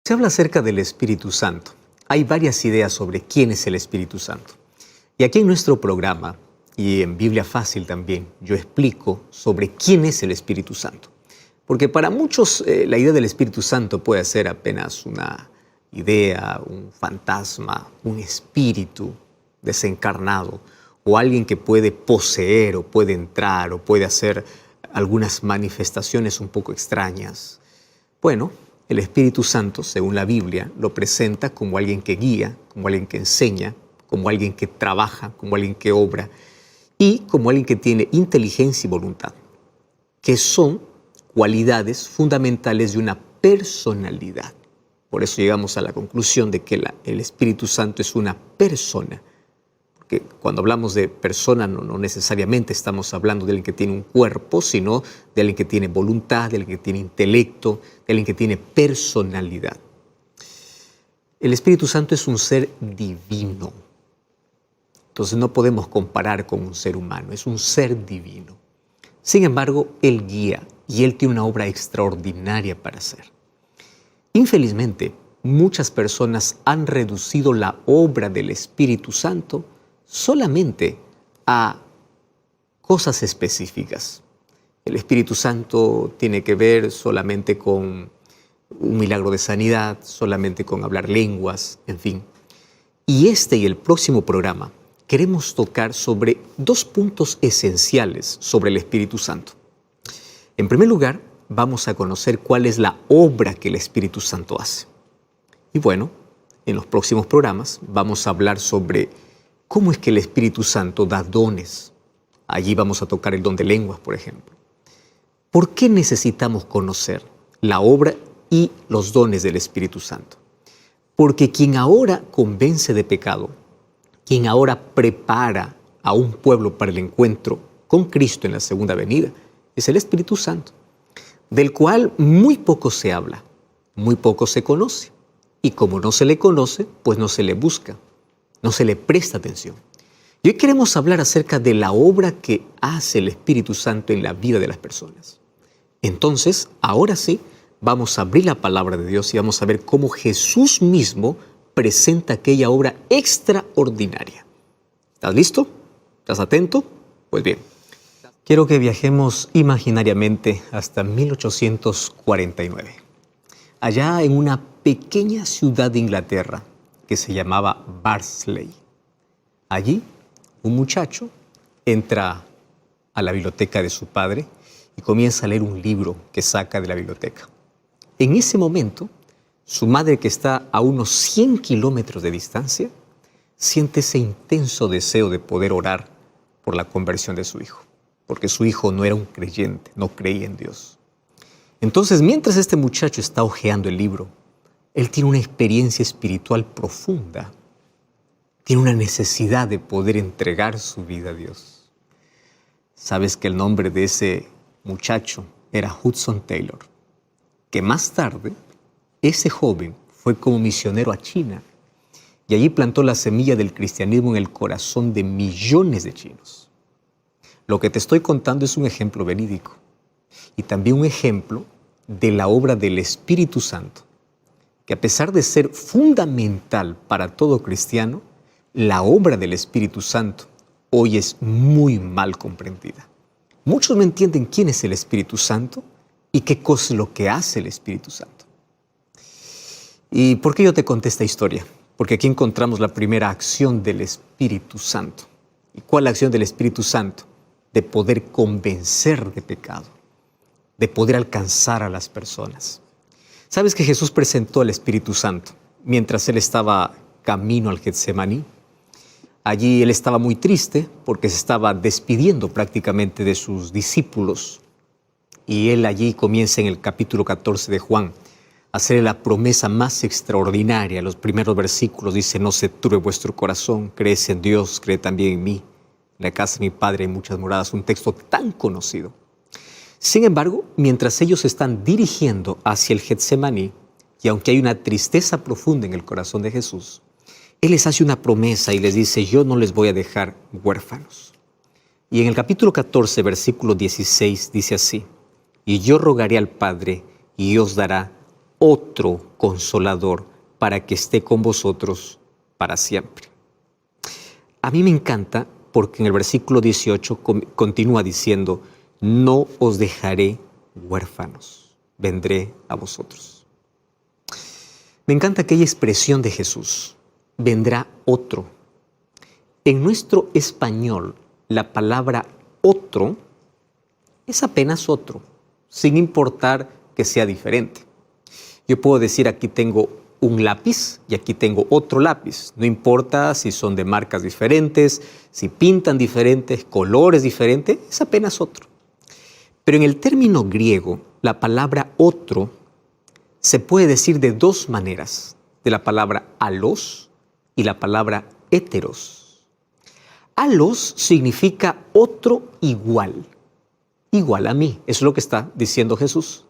Se habla acerca del Espíritu Santo. Hay varias ideas sobre quién es el Espíritu Santo. Y aquí en nuestro programa, y en Biblia Fácil también, yo explico sobre quién es el Espíritu Santo. Porque para muchos la idea del Espíritu Santo puede ser apenas una idea, un fantasma, un espíritu desencarnado, o alguien que puede poseer, o puede entrar, o puede hacer algunas manifestaciones un poco extrañas. Bueno, el Espíritu Santo, según la Biblia, lo presenta como alguien que guía, como alguien que enseña, como alguien que trabaja, como alguien que obra y como alguien que tiene inteligencia y voluntad, que son cualidades fundamentales de una personalidad. Por eso llegamos a la conclusión de que el Espíritu Santo es una persona. Porque cuando hablamos de persona no necesariamente estamos hablando de alguien que tiene un cuerpo, sino de alguien que tiene voluntad, de alguien que tiene intelecto, de alguien que tiene personalidad. El Espíritu Santo es un ser divino. Entonces no podemos comparar con un ser humano, es un ser divino. Sin embargo, Él guía y Él tiene una obra extraordinaria para hacer. Infelizmente, muchas personas han reducido la obra del Espíritu Santo solamente a cosas específicas. El Espíritu Santo tiene que ver solamente con un milagro de sanidad, solamente con hablar lenguas, en fin. Y este y el próximo programa queremos tocar sobre dos puntos esenciales sobre el Espíritu Santo. En primer lugar, vamos a conocer cuál es la obra que el Espíritu Santo hace. Y bueno, en los próximos programas vamos a hablar sobre cómo es que el Espíritu Santo da dones. Allí vamos a tocar el don de lenguas, por ejemplo. ¿Por qué necesitamos conocer la obra y los dones del Espíritu Santo? Porque quien ahora convence de pecado, quien ahora prepara a un pueblo para el encuentro con Cristo en la segunda venida, es el Espíritu Santo, del cual muy poco se habla, muy poco se conoce. Y como no se le conoce, pues no se le busca, no se le presta atención. Y hoy queremos hablar acerca de la obra que hace el Espíritu Santo en la vida de las personas. Entonces, ahora sí, vamos a abrir la palabra de Dios y vamos a ver cómo Jesús mismo presenta aquella obra extraordinaria. ¿Estás listo? ¿Estás atento? Pues bien, quiero que viajemos imaginariamente hasta 1849. Allá en una pequeña ciudad de Inglaterra que se llamaba Barnsley. Allí, un muchacho entra a la biblioteca de su padre y comienza a leer un libro que saca de la biblioteca. En ese momento, su madre, que está a unos 100 kilómetros de distancia, siente ese intenso deseo de poder orar por la conversión de su hijo, porque su hijo no era un creyente, no creía en Dios. Entonces, mientras este muchacho está hojeando el libro, él tiene una experiencia espiritual profunda, tiene una necesidad de poder entregar su vida a Dios. ¿Sabes que el nombre de ese muchacho era Hudson Taylor? Que más tarde, ese joven fue como misionero a China y allí plantó la semilla del cristianismo en el corazón de millones de chinos. Lo que te estoy contando es un ejemplo verídico y también un ejemplo de la obra del Espíritu Santo, que a pesar de ser fundamental para todo cristiano, la obra del Espíritu Santo hoy es muy mal comprendida. Muchos no entienden quién es el Espíritu Santo y qué cosa es lo que hace el Espíritu Santo. ¿Y por qué yo te conté esta historia? Porque aquí encontramos la primera acción del Espíritu Santo. ¿Y cuál es la acción del Espíritu Santo? De poder convencer de pecado, de poder alcanzar a las personas. ¿Sabes que Jesús presentó al Espíritu Santo mientras Él estaba camino al Getsemaní? Allí Él estaba muy triste porque se estaba despidiendo prácticamente de sus discípulos. Y Él allí comienza en el capítulo 14 de Juan a hacer la promesa más extraordinaria. Los primeros versículos dice: no se turbe vuestro corazón, creed en Dios, creed también en mí. En la casa de mi Padre hay muchas moradas, un texto tan conocido. Sin embargo, mientras ellos se están dirigiendo hacia el Getsemaní, y aunque hay una tristeza profunda en el corazón de Jesús, Él les hace una promesa y les dice: yo no les voy a dejar huérfanos. Y en el capítulo 14, versículo 16, dice así: y yo rogaré al Padre y os dará otro Consolador para que esté con vosotros para siempre. A mí me encanta porque en el versículo 18 continúa diciendo, no os dejaré huérfanos, vendré a vosotros. Me encanta aquella expresión de Jesús, vendrá otro. En nuestro español, la palabra otro es apenas otro, sin importar que sea diferente. Yo puedo decir, aquí tengo un lápiz y aquí tengo otro lápiz. No importa si son de marcas diferentes, si pintan diferentes, colores diferentes, es apenas otro. Pero en el término griego, la palabra otro se puede decir de dos maneras, de la palabra alos y la palabra heteros. Alos significa otro igual, igual a mí, eso es lo que está diciendo Jesús.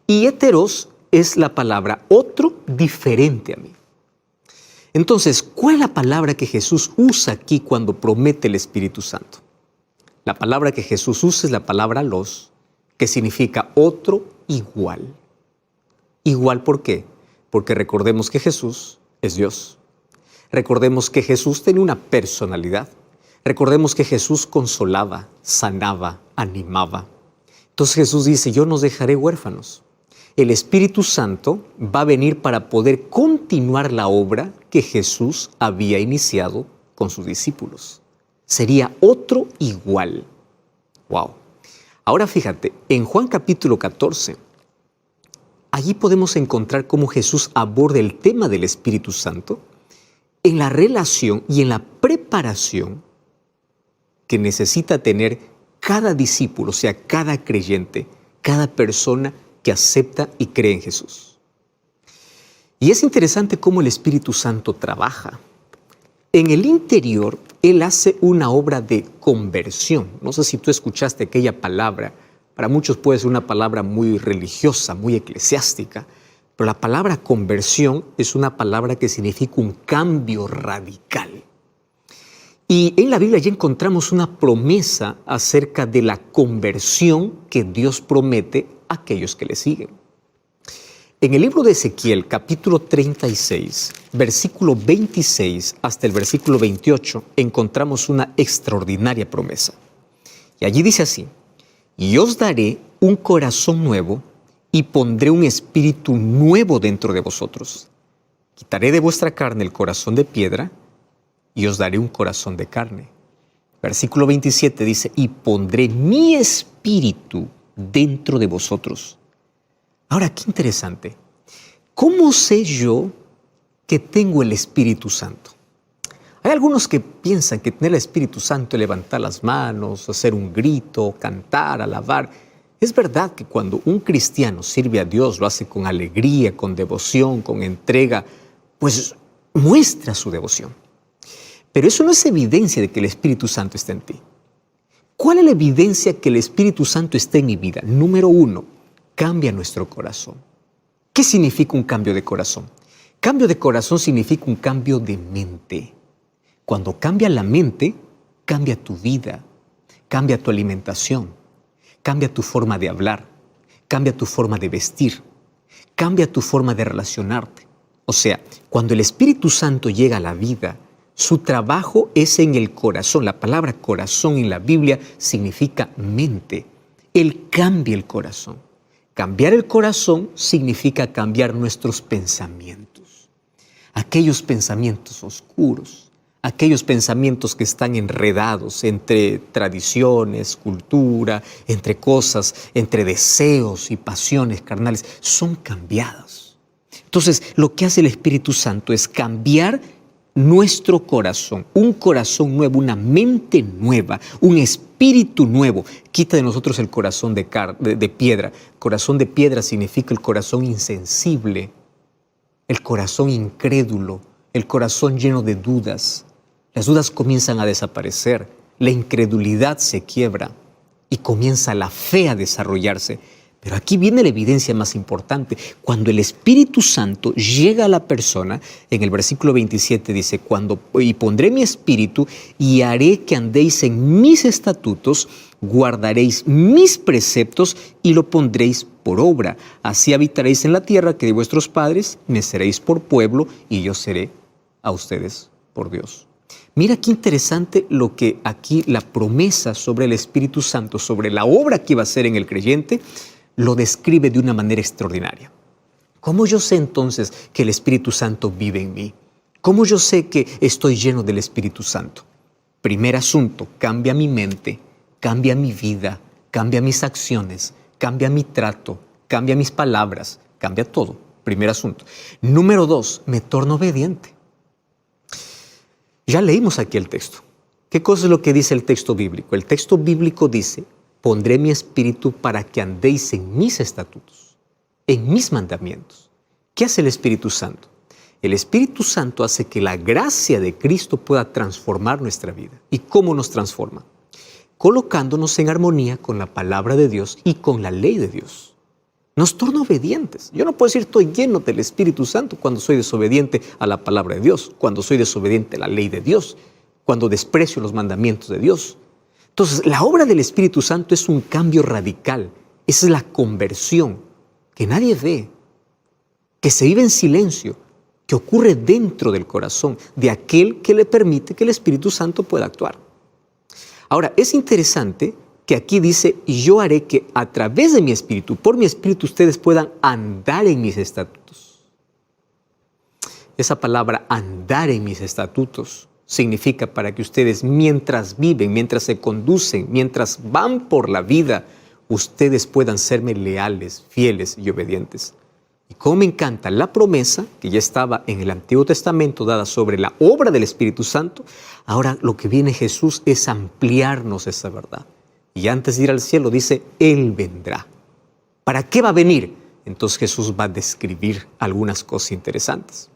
Y heteros es la palabra otro diferente a mí. Entonces, ¿cuál es la palabra que Jesús usa aquí cuando promete el Espíritu Santo? La palabra que Jesús usa es la palabra los, que significa otro igual. ¿Igual por qué? Porque recordemos que Jesús es Dios. Recordemos que Jesús tenía una personalidad. Recordemos que Jesús consolaba, sanaba, animaba. Entonces Jesús dice, yo no os dejaré huérfanos. El Espíritu Santo va a venir para poder continuar la obra que Jesús había iniciado con sus discípulos. Sería otro igual. ¡Wow! Ahora fíjate, en Juan capítulo 14, allí podemos encontrar cómo Jesús aborda el tema del Espíritu Santo en la relación y en la preparación que necesita tener cada discípulo, o sea, cada creyente, cada persona que acepta y cree en Jesús. Y es interesante cómo el Espíritu Santo trabaja. En el interior, Él hace una obra de conversión. No sé si tú escuchaste aquella palabra. Para muchos puede ser una palabra muy religiosa, muy eclesiástica, pero la palabra conversión es una palabra que significa un cambio radical. Y en la Biblia ya encontramos una promesa acerca de la conversión que Dios promete a aquellos que le siguen. En el libro de Ezequiel, capítulo 36, versículo 26 hasta el versículo 28, encontramos una extraordinaria promesa. Y allí dice así, y os daré un corazón nuevo y pondré un espíritu nuevo dentro de vosotros. Quitaré de vuestra carne el corazón de piedra y os daré un corazón de carne. Versículo 27 dice, y pondré mi espíritu dentro de vosotros. Ahora, qué interesante. ¿Cómo sé yo que tengo el Espíritu Santo? Hay algunos que piensan que tener el Espíritu Santo es levantar las manos, hacer un grito, cantar, alabar. Es verdad que cuando un cristiano sirve a Dios, lo hace con alegría, con devoción, con entrega, pues muestra su devoción. Pero eso no es evidencia de que el Espíritu Santo está en ti. ¿Cuál es la evidencia que el Espíritu Santo está en mi vida? Número 1, cambia nuestro corazón. ¿Qué significa un cambio de corazón? Cambio de corazón significa un cambio de mente. Cuando cambia la mente, cambia tu vida, cambia tu alimentación, cambia tu forma de hablar, cambia tu forma de vestir, cambia tu forma de relacionarte. O sea, cuando el Espíritu Santo llega a la vida, su trabajo es en el corazón. La palabra corazón en la Biblia significa mente. Él cambia el corazón. Cambiar el corazón significa cambiar nuestros pensamientos. Aquellos pensamientos oscuros, aquellos pensamientos que están enredados entre tradiciones, cultura, entre cosas, entre deseos y pasiones carnales, son cambiados. Entonces, lo que hace el Espíritu Santo es cambiar nuestro corazón, un corazón nuevo, una mente nueva, un espíritu nuevo. Quita de nosotros el corazón de piedra. Corazón de piedra significa el corazón insensible, el corazón incrédulo, el corazón lleno de dudas. Las dudas comienzan a desaparecer, la incredulidad se quiebra y comienza la fe a desarrollarse. Pero aquí viene la evidencia más importante. Cuando el Espíritu Santo llega a la persona, en el versículo 27 dice, y pondré mi espíritu y haré que andéis en mis estatutos guardaréis mis preceptos y lo pondréis por obra. Así habitaréis en la tierra que de vuestros padres, me seréis por pueblo y yo seré a ustedes por Dios. Mira qué interesante lo que aquí la promesa sobre el Espíritu Santo, sobre la obra que iba a hacer en el creyente, lo describe de una manera extraordinaria. ¿Cómo yo sé entonces que el Espíritu Santo vive en mí? ¿Cómo yo sé que estoy lleno del Espíritu Santo? Primer asunto, cambia mi mente, cambia mi vida, cambia mis acciones, cambia mi trato, cambia mis palabras, cambia todo. Primer asunto. Número 2, me torno obediente. Ya leímos aquí el texto. ¿Qué cosa es lo que dice el texto bíblico? El texto bíblico dice, pondré mi espíritu para que andéis en mis estatutos, en mis mandamientos. ¿Qué hace el Espíritu Santo? El Espíritu Santo hace que la gracia de Cristo pueda transformar nuestra vida. ¿Y cómo nos transforma? Colocándonos en armonía con la palabra de Dios y con la ley de Dios. Nos torna obedientes. Yo no puedo decir estoy lleno del Espíritu Santo cuando soy desobediente a la palabra de Dios, cuando soy desobediente a la ley de Dios, cuando desprecio los mandamientos de Dios. Entonces, la obra del Espíritu Santo es un cambio radical. Esa es la conversión que nadie ve, que se vive en silencio, que ocurre dentro del corazón de aquel que le permite que el Espíritu Santo pueda actuar. Ahora, es interesante que aquí dice, yo haré que a través de mi espíritu, por mi espíritu, ustedes puedan andar en mis estatutos. Esa palabra andar en mis estatutos significa para que ustedes mientras viven, mientras se conducen, mientras van por la vida, ustedes puedan serme leales, fieles y obedientes. Y cómo me encanta la promesa que ya estaba en el Antiguo Testamento dada sobre la obra del Espíritu Santo. Ahora lo que viene Jesús es ampliarnos esa verdad. Y antes de ir al cielo dice, Él vendrá. ¿Para qué va a venir? Entonces Jesús va a describir algunas cosas interesantes.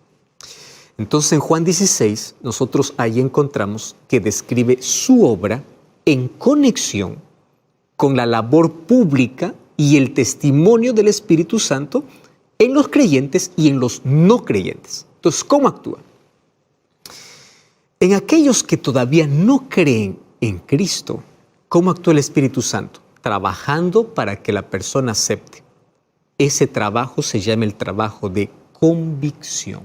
Entonces en Juan 16 nosotros ahí encontramos que describe su obra en conexión con la labor pública y el testimonio del Espíritu Santo en los creyentes y en los no creyentes. Entonces, ¿cómo actúa? En aquellos que todavía no creen en Cristo, ¿cómo actúa el Espíritu Santo? Trabajando para que la persona acepte. Ese trabajo se llama el trabajo de convicción.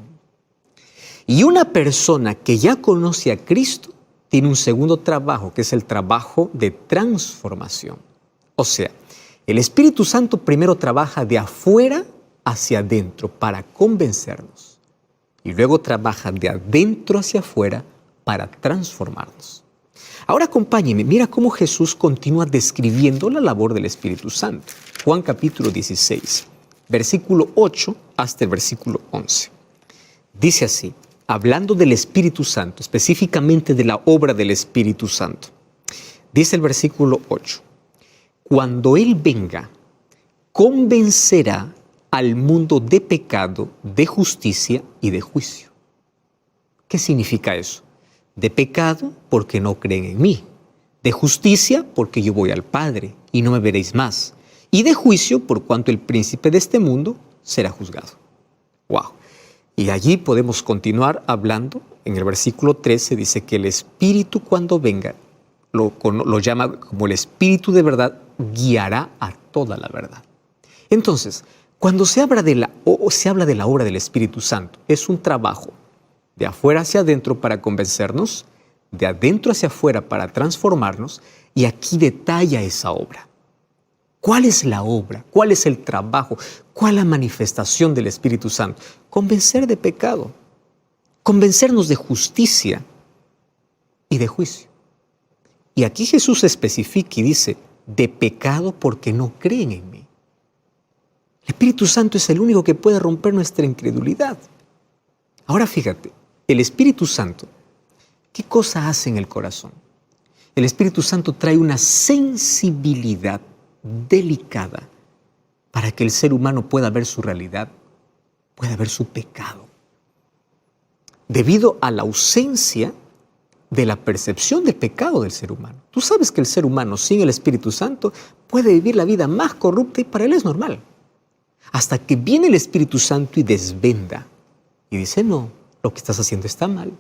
Y una persona que ya conoce a Cristo tiene un segundo trabajo, que es el trabajo de transformación. O sea, el Espíritu Santo primero trabaja de afuera hacia adentro para convencernos y luego trabaja de adentro hacia afuera para transformarnos. Ahora acompáñenme, mira cómo Jesús continúa describiendo la labor del Espíritu Santo. Juan capítulo 16, versículo 8 hasta el versículo 11. Dice así, hablando del Espíritu Santo, específicamente de la obra del Espíritu Santo. Dice el versículo 8, cuando Él venga, convencerá al mundo de pecado, de justicia y de juicio. ¿Qué significa eso? De pecado porque no creen en mí, de justicia porque yo voy al Padre y no me veréis más, y de juicio por cuanto el príncipe de este mundo será juzgado. ¡Wow! Y allí podemos continuar hablando. En el versículo 13 dice que el Espíritu cuando venga, lo llama como el Espíritu de verdad, guiará a toda la verdad. Entonces, cuando se habla de la obra del Espíritu Santo, es un trabajo de afuera hacia adentro para convencernos, de adentro hacia afuera para transformarnos, y aquí detalla esa obra. ¿Cuál es la obra? ¿Cuál es el trabajo? ¿Cuál es la manifestación del Espíritu Santo? Convencer de pecado, convencernos de justicia y de juicio. Y aquí Jesús especifica y dice, de pecado porque no creen en mí. El Espíritu Santo es el único que puede romper nuestra incredulidad. Ahora fíjate, el Espíritu Santo, ¿qué cosa hace en el corazón? El Espíritu Santo trae una sensibilidad delicada para que el ser humano pueda ver su realidad, pueda ver su pecado. Debido a la ausencia de la percepción del pecado del ser humano. Tú sabes que el ser humano sin el Espíritu Santo puede vivir la vida más corrupta y para él es normal. Hasta que viene el Espíritu Santo y desvenda y dice, no, lo que estás haciendo está mal.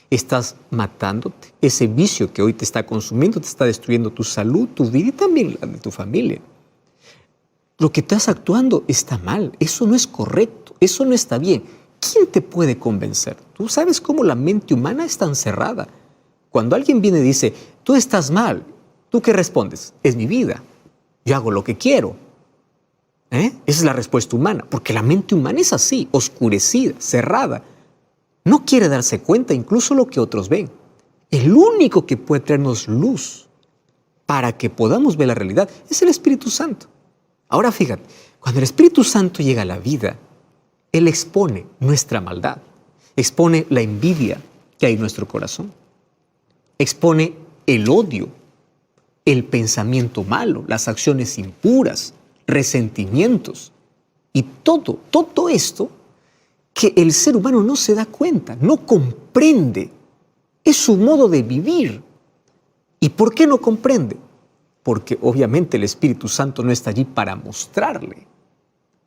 Estás matándote. Ese vicio que hoy te está consumiendo te está destruyendo tu salud, tu vida y también la de tu familia. Lo que estás actuando está mal. Eso no es correcto. Eso no está bien. ¿Quién te puede convencer? Tú sabes cómo la mente humana es tan cerrada. Cuando alguien viene y dice, tú estás mal, ¿tú qué respondes? Es mi vida. Yo hago lo que quiero. Esa es la respuesta humana, porque la mente humana es así, oscurecida, cerrada. No quiere darse cuenta incluso lo que otros ven. El único que puede traernos luz para que podamos ver la realidad es el Espíritu Santo. Ahora fíjate, cuando el Espíritu Santo llega a la vida, Él expone nuestra maldad, expone la envidia que hay en nuestro corazón, expone el odio, el pensamiento malo, las acciones impuras, resentimientos y todo esto que el ser humano no se da cuenta, no comprende. Es su modo de vivir. ¿Y por qué no comprende? Porque obviamente el Espíritu Santo no está allí para mostrarle.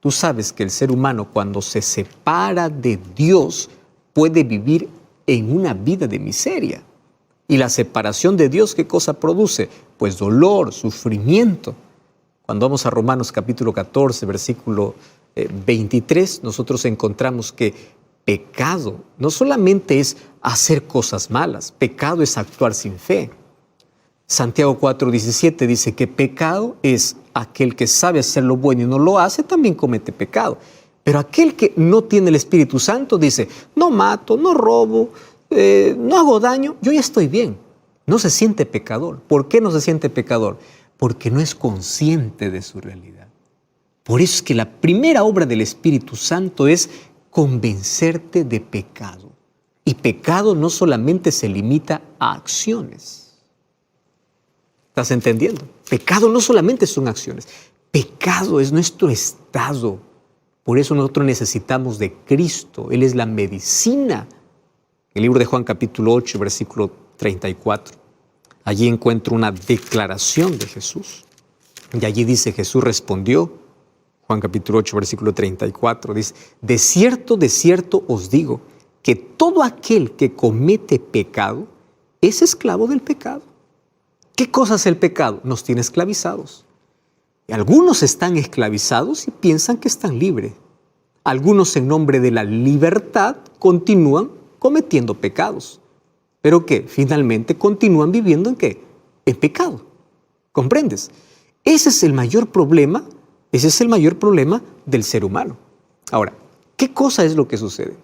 Tú sabes que el ser humano cuando se separa de Dios puede vivir en una vida de miseria. Y la separación de Dios, ¿qué cosa produce? Pues dolor, sufrimiento. Cuando vamos a Romanos capítulo 14, versículo 23, nosotros encontramos que pecado no solamente es hacer cosas malas, pecado es actuar sin fe. Santiago 4:17 dice que pecado es aquel que sabe hacer lo bueno y no lo hace, también comete pecado. Pero aquel que no tiene el Espíritu Santo dice, no mato, no robo, no hago daño, yo ya estoy bien. No se siente pecador. ¿Por qué no se siente pecador? Porque no es consciente de su realidad. Por eso es que la primera obra del Espíritu Santo es convencerte de pecado. Y pecado no solamente se limita a acciones. ¿Estás entendiendo? Pecado no solamente son acciones. Pecado es nuestro estado. Por eso nosotros necesitamos de Cristo. Él es la medicina. El libro de Juan capítulo 8, versículo 34. Allí encuentro una declaración de Jesús. Y allí dice, Jesús respondió, Juan capítulo 8, versículo 34, dice, de cierto os digo, que todo aquel que comete pecado es esclavo del pecado. ¿Qué cosa es el pecado? Nos tiene esclavizados. Y algunos están esclavizados y piensan que están libres. Algunos en nombre de la libertad continúan cometiendo pecados. ¿Pero qué? Finalmente continúan viviendo ¿en qué? En pecado. ¿Comprendes? Ese es el mayor problema del ser humano. Ahora, ¿qué cosa es lo que sucede?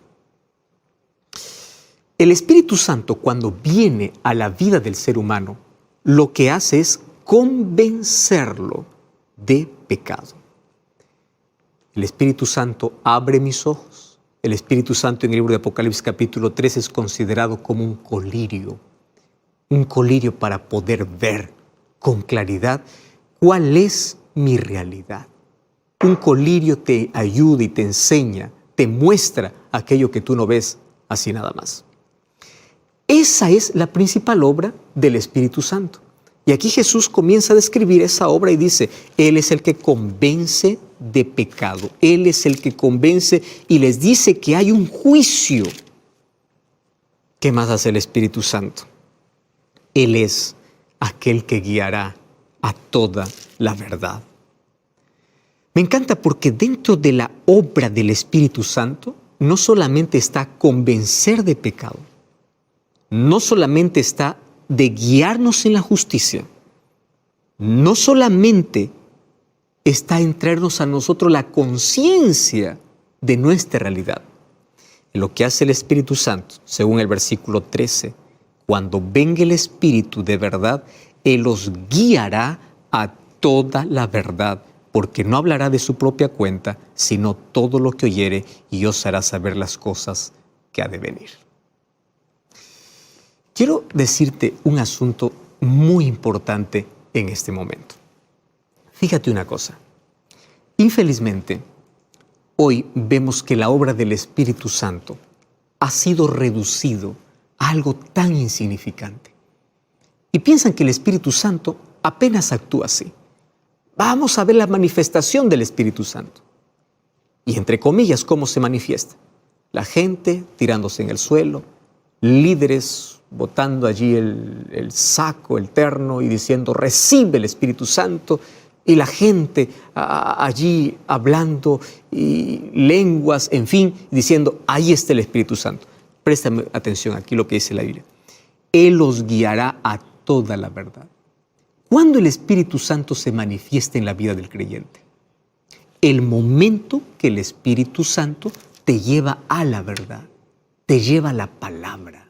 El Espíritu Santo, cuando viene a la vida del ser humano, lo que hace es convencerlo de pecado. El Espíritu Santo abre mis ojos. El Espíritu Santo en el libro de Apocalipsis capítulo 3 es considerado como un colirio para poder ver con claridad cuál es mi realidad. Un colirio te ayuda y te enseña, te muestra aquello que tú no ves así nada más. Esa es la principal obra del Espíritu Santo. Y aquí Jesús comienza a describir esa obra y dice, Él es el que convence de pecado. Él es el que convence y les dice que hay un juicio. ¿Qué más hace el Espíritu Santo? Él es aquel que guiará a toda la verdad. Me encanta porque dentro de la obra del Espíritu Santo no solamente está convencer de pecado, no solamente está de guiarnos en la justicia, no solamente está en traernos a nosotros la conciencia de nuestra realidad. Lo que hace el Espíritu Santo, según el versículo 13, cuando venga el Espíritu de verdad, Él os guiará a toda la verdad, porque no hablará de su propia cuenta, sino todo lo que oyere, y os hará saber las cosas que ha de venir. Quiero decirte un asunto muy importante en este momento. Fíjate una cosa. Infelizmente, hoy vemos que la obra del Espíritu Santo ha sido reducido a algo tan insignificante. Y piensan que el Espíritu Santo apenas actúa así. Vamos a ver la manifestación del Espíritu Santo. Y entre comillas, ¿cómo se manifiesta? La gente tirándose en el suelo, líderes botando allí el saco, el terno y diciendo, recibe el Espíritu Santo, y la gente allí hablando y lenguas, en fin, diciendo, ahí está el Espíritu Santo. Préstame atención aquí lo que dice la Biblia. Él los guiará a toda la verdad. ¿Cuándo el Espíritu Santo se manifiesta en la vida del creyente? El momento que el Espíritu Santo te lleva a la verdad, te lleva a la palabra.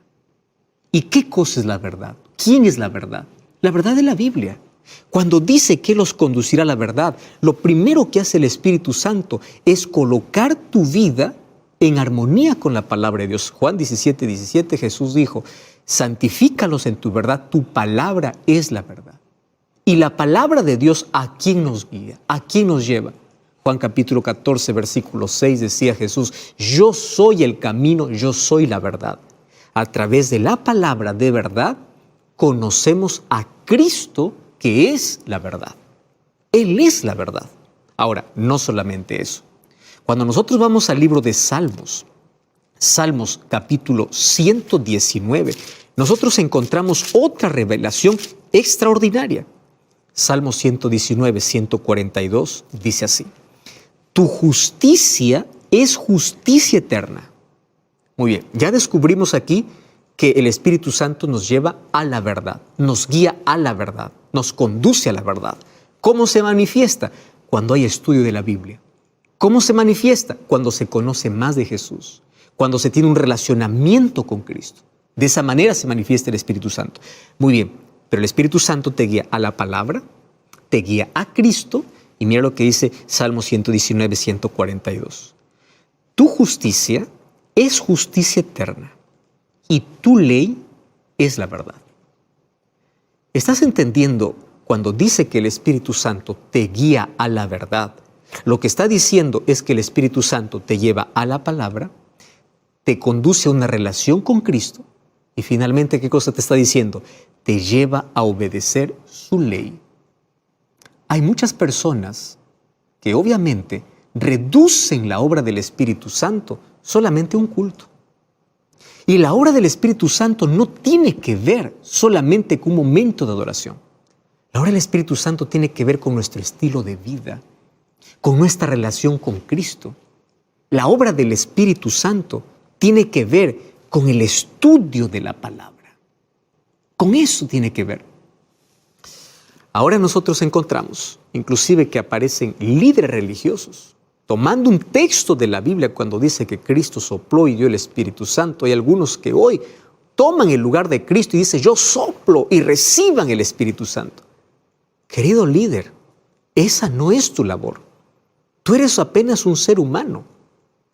¿Y qué cosa es la verdad? ¿Quién es la verdad? La verdad de la Biblia. Cuando dice que los conducirá a la verdad, lo primero que hace el Espíritu Santo es colocar tu vida en armonía con la palabra de Dios. Juan 17:17, Jesús dijo, santifícalos en tu verdad, tu palabra es la verdad. Y la palabra de Dios, ¿a quién nos guía? ¿A quién nos lleva? Juan capítulo 14, versículo 6 decía Jesús, yo soy el camino, yo soy la verdad. A través de la palabra de verdad, conocemos a Cristo, que es la verdad. Él es la verdad. Ahora, no solamente eso. Cuando nosotros vamos al libro de Salmos, Salmos capítulo 119, nosotros encontramos otra revelación extraordinaria. Salmos 119, 142 dice así, tu justicia es justicia eterna. Muy bien, ya descubrimos aquí que el Espíritu Santo nos lleva a la verdad, nos guía a la verdad, nos conduce a la verdad. ¿Cómo se manifiesta? Cuando hay estudio de la Biblia. ¿Cómo se manifiesta? Cuando se conoce más de Jesús, cuando se tiene un relacionamiento con Cristo. De esa manera se manifiesta el Espíritu Santo. Muy bien, pero el Espíritu Santo te guía a la palabra, te guía a Cristo, y mira lo que dice Salmo 119, 142. Tu justicia es justicia eterna, y tu ley es la verdad. ¿Estás entendiendo cuando dice que el Espíritu Santo te guía a la verdad? Lo que está diciendo es que el Espíritu Santo te lleva a la palabra, te conduce a una relación con Cristo y finalmente, ¿qué cosa te está diciendo? Te lleva a obedecer su ley. Hay muchas personas que obviamente reducen la obra del Espíritu Santo solamente a un culto. Y la obra del Espíritu Santo no tiene que ver solamente con un momento de adoración. La obra del Espíritu Santo tiene que ver con nuestro estilo de vida, con nuestra relación con Cristo. La obra del Espíritu Santo tiene que ver con el estudio de la palabra. Con eso tiene que ver. Ahora nosotros encontramos, inclusive que aparecen líderes religiosos, tomando un texto de la Biblia cuando dice que Cristo sopló y dio el Espíritu Santo. Hay algunos que hoy toman el lugar de Cristo y dicen, yo soplo y reciban el Espíritu Santo. Querido líder, esa no es tu labor. Tú eres apenas un ser humano.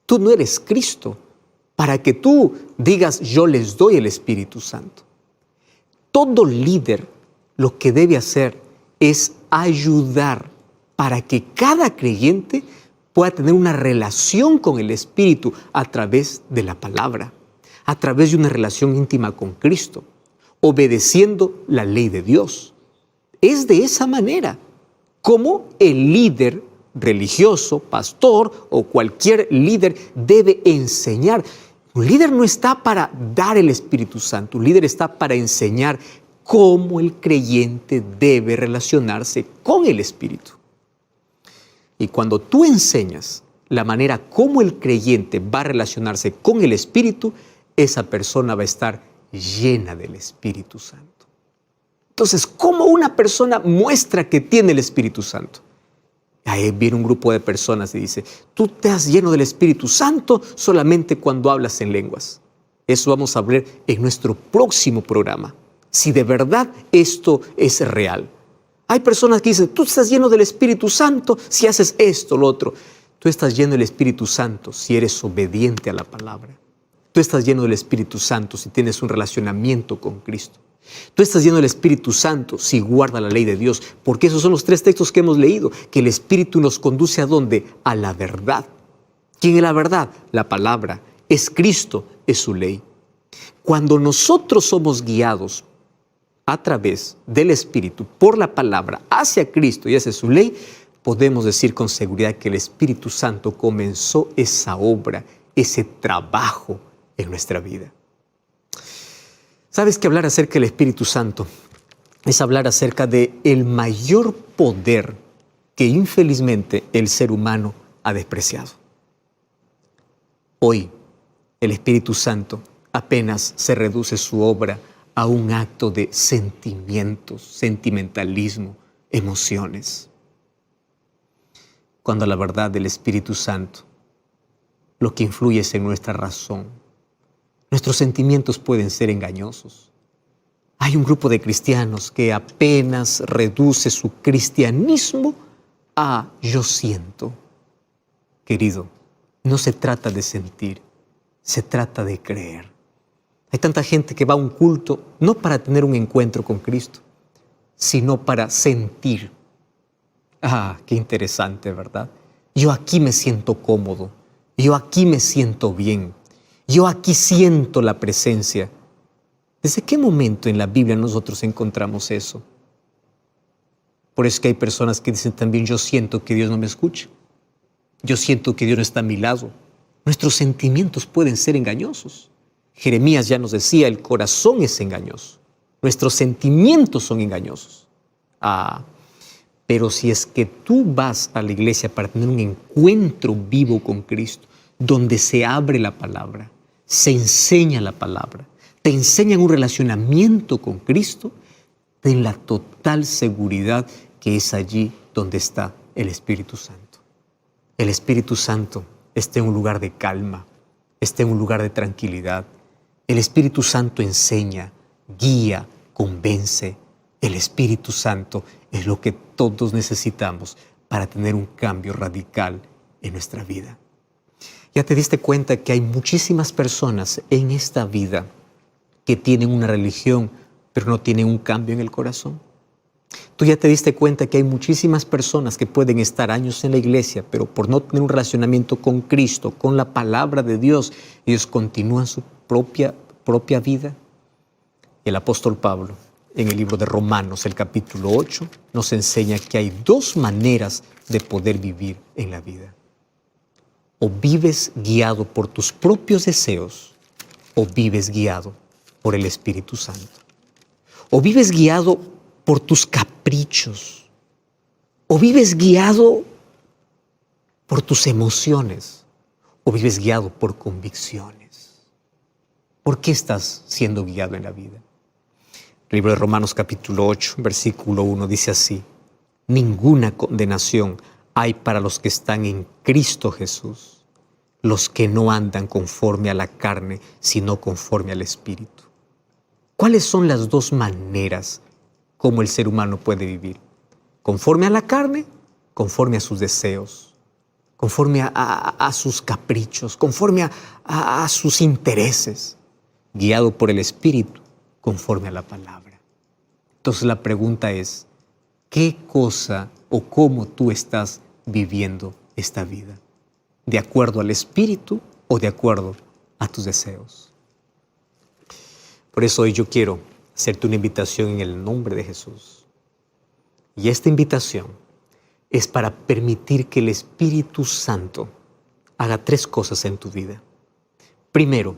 Tú no eres Cristo para que tú digas, yo les doy el Espíritu Santo. Todo líder lo que debe hacer es ayudar para que cada creyente pueda tener una relación con el Espíritu a través de la palabra, a través de una relación íntima con Cristo, obedeciendo la ley de Dios. Es de esa manera como el líder religioso, pastor o cualquier líder debe enseñar. Un líder no está para dar el Espíritu Santo, un líder está para enseñar cómo el creyente debe relacionarse con el Espíritu. Y cuando tú enseñas la manera como el creyente va a relacionarse con el Espíritu, esa persona va a estar llena del Espíritu Santo. Entonces, ¿cómo una persona muestra que tiene el Espíritu Santo? Ahí viene un grupo de personas y dice, tú te has lleno del Espíritu Santo solamente cuando hablas en lenguas. Eso vamos a ver en nuestro próximo programa. Si de verdad esto es real. Hay personas que dicen, tú estás lleno del Espíritu Santo si haces esto, lo otro. Tú estás lleno del Espíritu Santo si eres obediente a la palabra. Tú estás lleno del Espíritu Santo si tienes un relacionamiento con Cristo. Tú estás lleno del Espíritu Santo si guardas la ley de Dios, porque esos son los tres textos que hemos leído, que el Espíritu nos conduce ¿a dónde? A la verdad. ¿Quién es la verdad? La palabra. Es Cristo, es su ley. Cuando nosotros somos guiados a través del Espíritu, por la palabra, hacia Cristo y hacia su ley, podemos decir con seguridad que el Espíritu Santo comenzó esa obra, ese trabajo en nuestra vida. Sabes que hablar acerca del Espíritu Santo es hablar acerca de el mayor poder que infelizmente el ser humano ha despreciado. Hoy, el Espíritu Santo apenas se reduce su obra a un acto de sentimientos, sentimentalismo, emociones. Cuando la verdad del Espíritu Santo lo que influye es en nuestra razón. Nuestros sentimientos pueden ser engañosos. Hay un grupo de cristianos que apenas reduce su cristianismo a yo siento. Querido, no se trata de sentir, se trata de creer. Hay tanta gente que va a un culto no para tener un encuentro con Cristo, sino para sentir. Qué interesante, ¿verdad? Yo aquí me siento cómodo, yo aquí me siento bien, yo aquí siento la presencia. ¿Desde qué momento en la Biblia nosotros encontramos eso? Por eso es que hay personas que dicen también, yo siento que Dios no me escucha. Yo siento que Dios no está a mi lado. Nuestros sentimientos pueden ser engañosos. Jeremías ya nos decía, el corazón es engañoso. Nuestros sentimientos son engañosos. Pero si es que tú vas a la iglesia para tener un encuentro vivo con Cristo, donde se abre la palabra, se enseña la palabra, te enseñan un relacionamiento con Cristo, ten la total seguridad que es allí donde está el Espíritu Santo. El Espíritu Santo está en un lugar de calma, está en un lugar de tranquilidad. El Espíritu Santo enseña, guía, convence. El Espíritu Santo es lo que todos necesitamos para tener un cambio radical en nuestra vida. ¿Ya te diste cuenta que hay muchísimas personas en esta vida que tienen una religión, pero no tienen un cambio en el corazón? ¿Tú ya te diste cuenta que hay muchísimas personas que pueden estar años en la iglesia, pero por no tener un relacionamiento con Cristo, con la palabra de Dios, ellos continúan su propia vida? Y el apóstol Pablo, en el libro de Romanos, el capítulo 8, nos enseña que hay dos maneras de poder vivir en la vida. O vives guiado por tus propios deseos, o vives guiado por el Espíritu Santo. O vives guiado por tus caprichos, o vives guiado por tus emociones, o vives guiado por convicciones. ¿Por qué estás siendo guiado en la vida? El libro de Romanos capítulo 8, versículo 1 dice así: ninguna condenación hay para los que están en Cristo Jesús, los que no andan conforme a la carne, sino conforme al Espíritu. ¿Cuáles son las dos maneras como el ser humano puede vivir? Conforme a la carne, conforme a sus deseos, conforme a sus caprichos, conforme a sus intereses, guiado por el Espíritu, conforme a la palabra. Entonces la pregunta es, ¿qué cosa o cómo tú estás viviendo esta vida? ¿De acuerdo al Espíritu o de acuerdo a tus deseos? Por eso hoy yo quiero hacerte una invitación en el nombre de Jesús. Y esta invitación es para permitir que el Espíritu Santo haga tres cosas en tu vida. Primero,